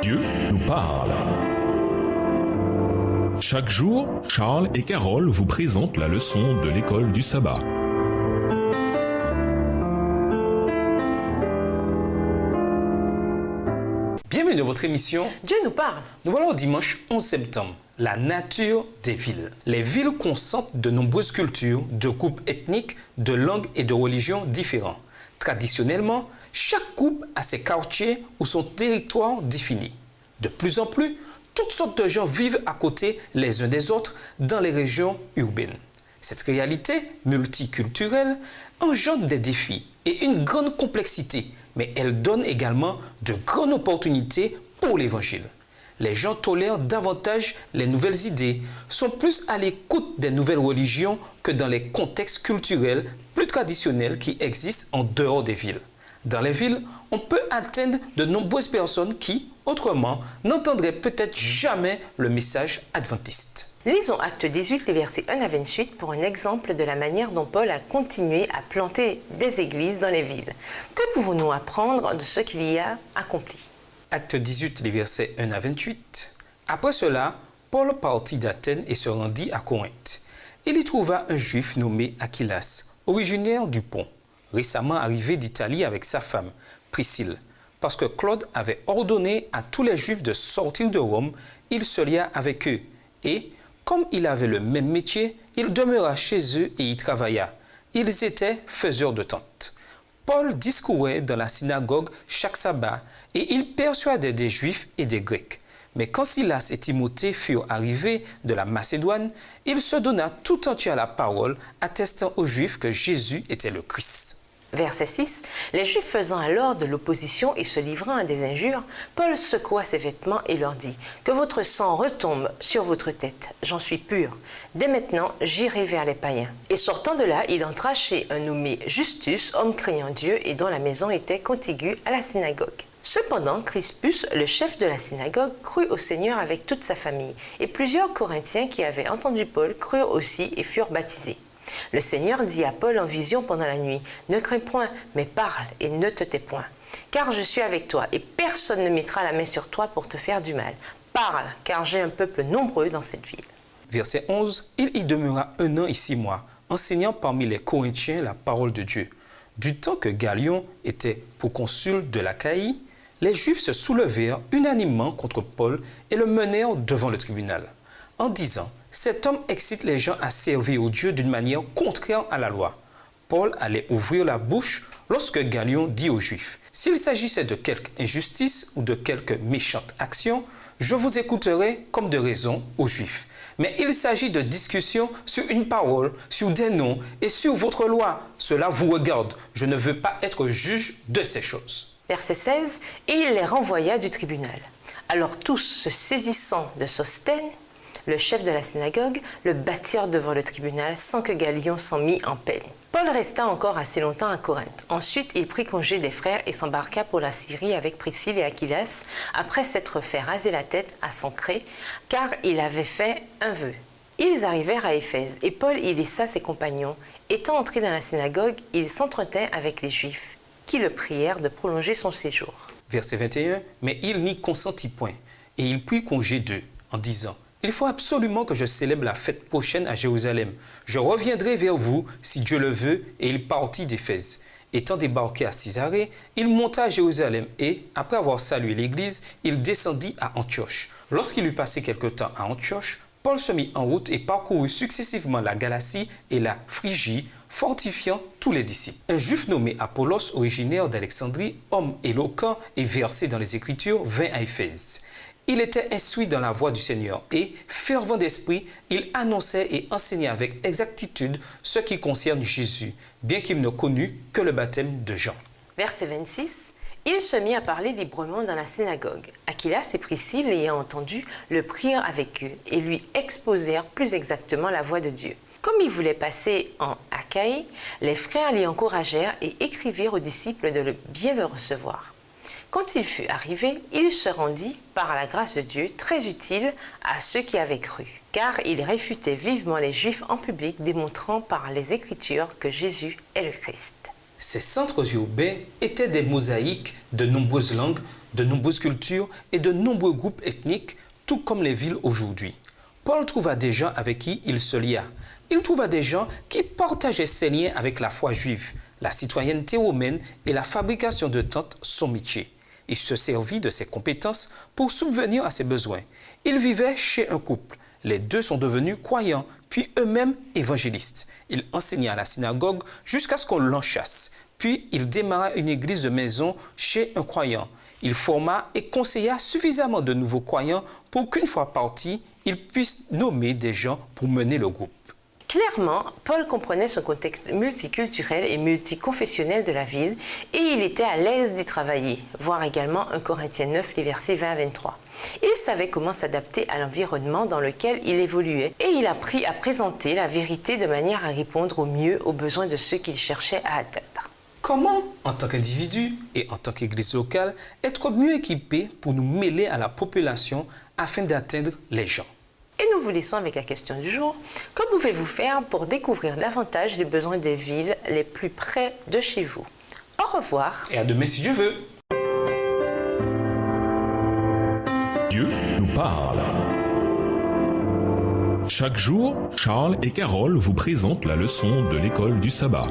Dieu nous parle. Chaque jour, Charles et Carole vous présentent la leçon de l'école du sabbat. Bienvenue dans votre émission Dieu nous parle. Nous voilà au dimanche 11 septembre. La nature des villes. Les villes concentrent de nombreuses cultures, de groupes ethniques, de langues et de religions différents. Traditionnellement, chaque groupe a ses quartiers ou son territoire défini. De plus en plus, toutes sortes de gens vivent à côté les uns des autres dans les régions urbaines. Cette réalité multiculturelle engendre des défis et une grande complexité, mais elle donne également de grandes opportunités pour l'Évangile. Les gens tolèrent davantage les nouvelles idées, sont plus à l'écoute des nouvelles religions que dans les contextes culturels plus traditionnels qui existent en dehors des villes. Dans les villes, on peut atteindre de nombreuses personnes qui, autrement, n'entendraient peut-être jamais le message adventiste. Lisons Acte 18, les versets 1 à 28 pour un exemple de la manière dont Paul a continué à planter des églises dans les villes. Que pouvons-nous apprendre de ce qu'il y a accompli? Acte 18, les versets 1 à 28. Après cela, Paul partit d'Athènes et se rendit à Corinthe. Il y trouva un juif nommé Aquilas, originaire du Pont, récemment arrivé d'Italie avec sa femme, Priscille. Parce que Claude avait ordonné à tous les juifs de sortir de Rome, il se lia avec eux. Et, comme il avait le même métier, il demeura chez eux et y travailla. Ils étaient faiseurs de tentes. Paul discourait dans la synagogue chaque sabbat et il persuadait des Juifs et des Grecs. Mais quand Silas et Timothée furent arrivés de la Macédoine, il se donna tout entier à la parole, attestant aux Juifs que Jésus était le Christ. Verset 6. Les Juifs faisant alors de l'opposition et se livrant à des injures, Paul secoua ses vêtements et leur dit « Que votre sang retombe sur votre tête, j'en suis pur. Dès maintenant, j'irai vers les païens. » Et sortant de là, il entra chez un nommé Justus, homme craignant Dieu et dont la maison était contiguë à la synagogue. Cependant, Crispus, le chef de la synagogue, crut au Seigneur avec toute sa famille, et plusieurs Corinthiens qui avaient entendu Paul crurent aussi et furent baptisés. Le Seigneur dit à Paul en vision pendant la nuit, « Ne crains point, mais parle et ne te tais point. Car je suis avec toi, et personne ne mettra la main sur toi pour te faire du mal. Parle, car j'ai un peuple nombreux dans cette ville. » Verset 11. Il y demeura 1 an et 6 mois, enseignant parmi les Corinthiens la parole de Dieu. Du temps que Galion était proconsul de l'Achaïe, les Juifs se soulevèrent unanimement contre Paul et le menèrent devant le tribunal, en disant « Cet homme excite les gens à servir au Dieu d'une manière contraire à la loi. » Paul allait ouvrir la bouche lorsque Galion dit aux Juifs « S'il s'agissait de quelque injustice ou de quelque méchante action, je vous écouterai comme de raison aux Juifs. Mais il s'agit de discussions sur une parole, sur des noms et sur votre loi. Cela vous regarde. Je ne veux pas être juge de ces choses. » Verset 16. Et il les renvoya du tribunal. Alors tous, se saisissant de Sosthène, le chef de la synagogue, le battirent devant le tribunal sans que Galion s'en mît en peine. Paul resta encore assez longtemps à Corinthe. Ensuite, il prit congé des frères et s'embarqua pour la Syrie avec Priscille et Aquilas, après s'être fait raser la tête à Sancré, car il avait fait un vœu. Ils arrivèrent à Éphèse, et Paul y laissa ses compagnons. Étant entré dans la synagogue, il s'entretenait avec les Juifs, qui le prièrent de prolonger son séjour. Verset 21. Mais il n'y consentit point, et il prit congé d'eux, en disant « Il faut absolument que je célèbre la fête prochaine à Jérusalem. Je reviendrai vers vous, si Dieu le veut. » Et il partit d'Éphèse. Étant débarqué à Césarée, il monta à Jérusalem et, après avoir salué l'église, il descendit à Antioche. Lorsqu'il eut passé quelque temps à Antioche, Paul se mit en route et parcourut successivement la Galatie et la Phrygie, fortifiant tous les disciples. Un juif nommé Apollos, originaire d'Alexandrie, homme éloquent et versé dans les Écritures, vint à Éphèse. Il était instruit dans la voie du Seigneur et, fervent d'esprit, il annonçait et enseignait avec exactitude ce qui concerne Jésus, bien qu'il ne connût que le baptême de Jean. Verset 26. Il se mit à parler librement dans la synagogue. Aquilas et Priscille, l'ayant entendu, le prirent avec eux et lui exposèrent plus exactement la voie de Dieu. Comme il voulait passer en Achaïe, les frères l'y encouragèrent et écrivirent aux disciples de bien le recevoir. Quand il fut arrivé, il se rendit, par la grâce de Dieu, très utile à ceux qui avaient cru, car il réfutait vivement les Juifs en public, démontrant par les Écritures que Jésus est le Christ. Ces centres urbains étaient des mosaïques de nombreuses langues, de nombreuses cultures et de nombreux groupes ethniques, tout comme les villes aujourd'hui. Paul trouva des gens avec qui il se lia. Il trouva des gens qui partageaient ses liens avec la foi juive, la citoyenneté romaine et la fabrication de tentes, son métier. Il se servit de ses compétences pour subvenir à ses besoins. Il vivait chez un couple. Les deux sont devenus croyants, puis eux-mêmes évangélistes. Il enseigna à la synagogue jusqu'à ce qu'on l'enchasse. Puis il démarra une église de maison chez un croyant. Il forma et conseilla suffisamment de nouveaux croyants pour qu'une fois partis, il puisse nommer des gens pour mener le groupe. Clairement, Paul comprenait son contexte multiculturel et multiconfessionnel de la ville et il était à l'aise d'y travailler, voir également 1 Corinthiens 9, les versets 20 à 23. Il savait comment s'adapter à l'environnement dans lequel il évoluait et il apprit à présenter la vérité de manière à répondre au mieux aux besoins de ceux qu'il cherchait à atteindre. Comment, en tant qu'individu et en tant qu'église locale, être mieux équipés pour nous mêler à la population afin d'atteindre les gens? Et nous vous laissons avec la question du jour. Que pouvez-vous faire pour découvrir davantage les besoins des villes les plus près de chez vous? Au revoir. Et à demain si Dieu veut. Dieu nous parle. Chaque jour, Charles et Carole vous présentent la leçon de l'école du sabbat.